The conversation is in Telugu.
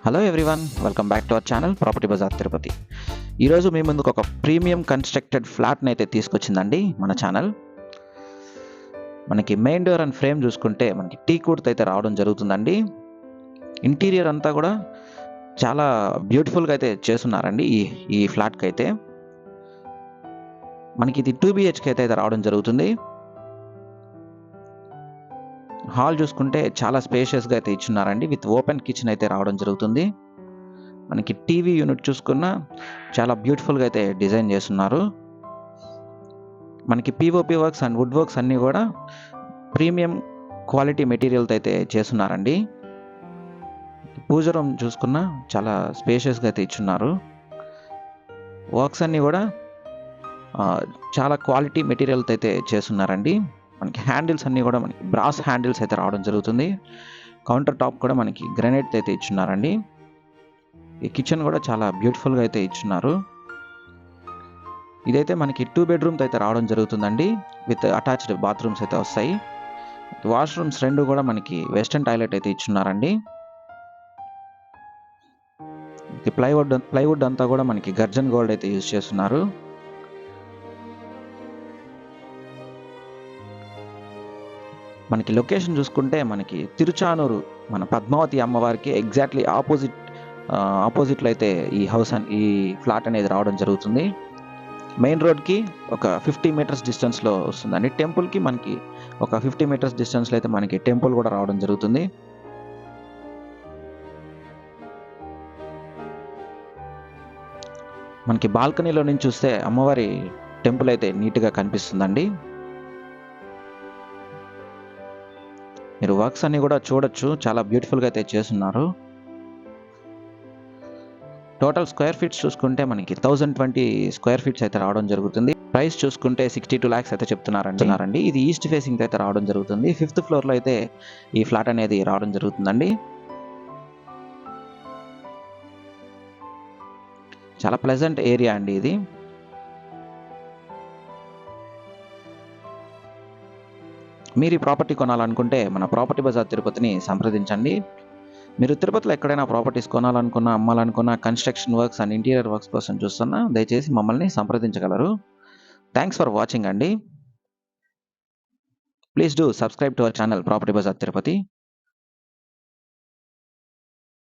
Hello everyone, welcome back to our channel property bazaar Tirupati. ఈరోజు మీ ముందుకు ఒక ప్రీమియం కన్స్ట్రక్టెడ్ ఫ్లాట్ని అయితే తీసుకొచ్చిందండి మన ఛానల్. మనకి మెయిన్ డోర్ అండ్ ఫ్రేమ్ చూసుకుంటే మనకి టీకుడ్తో అయితే రావడం జరుగుతుందండి. ఇంటీరియర్ అంతా కూడా చాలా బ్యూటిఫుల్గా అయితే చేస్తున్నారండి ఈ ఫ్లాట్కి అయితే. మనకి ఇది 2 BHK అయితే రావడం జరుగుతుంది. హాల్ చూసుకుంటే చాలా స్పేషియస్గా అయితే ఇచ్చున్నారండి. విత్ ఓపెన్ కిచెన్ అయితే రావడం జరుగుతుంది. మనకి టీవీ యూనిట్ చూసుకున్న చాలా బ్యూటిఫుల్గా అయితే డిజైన్ చేస్తున్నారు. మనకి POP works and wood works అన్నీ కూడా ప్రీమియం క్వాలిటీ మెటీరియల్తో అయితే చేస్తున్నారండి. పూజ రూమ్ చూసుకున్న చాలా స్పేషియస్గా అయితే ఇచ్చున్నారు. వర్క్స్ అన్నీ కూడా చాలా క్వాలిటీ మెటీరియల్తో అయితే చేస్తున్నారండి. మనకి హ్యాండిల్స్ అన్నీ కూడా మనకి బ్రాస్ హ్యాండిల్స్ అయితే రావడం జరుగుతుంది. కౌంటర్ టాప్ కూడా మనకి గ్రానైట్ అయితే ఇచ్చున్నారండి. ఈ కిచెన్ కూడా చాలా బ్యూటిఫుల్గా అయితే ఇచ్చున్నారు. ఇదైతే మనకి 2 బెడ్రూమ్స్ అయితే రావడం జరుగుతుందండి. విత్ అటాచ్డ్ బాత్రూమ్స్ అయితే వస్తాయి. వాష్రూమ్స్ 2 కూడా మనకి వెస్టర్న్ టాయిలెట్ అయితే ఇచ్చున్నారండి. ప్లైవుడ్ అంతా కూడా మనకి గర్జన్ గోల్డ్ అయితే యూజ్ చేస్తున్నారు. మనకి లొకేషన్ చూసుకుంటే మనకి తిరుచానూరు మన పద్మావతి అమ్మవారికి ఎగ్జాక్ట్లీ ఆపోజిట్లో అయితే ఈ ఫ్లాట్ అనేది రావడం జరుగుతుంది. మెయిన్ రోడ్కి ఒక 50 మీటర్స్ డిస్టెన్స్లో వస్తుందండి. టెంపుల్కి మనకి ఒక 50 మీటర్స్ డిస్టెన్స్లో అయితే మనకి టెంపుల్ కూడా రావడం జరుగుతుంది. మనకి బాల్కనీలో నుంచి చూస్తే అమ్మవారి టెంపుల్ అయితే నీట్గా కనిపిస్తుందండి. మీరు వర్క్స్ అన్ని కూడా చూడొచ్చు, చాలా బ్యూటిఫుల్గా అయితే చేస్తున్నారు. టోటల్ స్క్వేర్ ఫీట్స్ చూసుకుంటే మనకి 1020 స్క్వేర్ ఫీట్స్ అయితే రావడం జరుగుతుంది. ప్రైస్ చూసుకుంటే 62 lakhs అయితే చెప్తున్నారండి. ఇది ఈస్ట్ ఫేసింగ్ అయితే రావడం జరుగుతుంది. 5th ఫ్లోర్లో అయితే ఈ ఫ్లాట్ అనేది రావడం జరుగుతుందండి. చాలా ప్లెజెంట్ ఏరియా అండి ఇది. మీరు ఈ ప్రాపర్టీ కొనాలనుకుంటే మన ప్రాపర్టీ బజార్ తిరుపతిని సంప్రదించండి. మీరు తిరుపతిలో ఎక్కడైనా ప్రాపర్టీస్ కొనాలనుకున్నా, అమ్మాలనుకున్నా, construction works and interior works కోసం చూస్తున్నా దయచేసి మమ్మల్ని సంప్రదించగలరు. థ్యాంక్స్ ఫర్ వాచింగ్ అండి. Please do subscribe to our channel property bazaar Tirupati.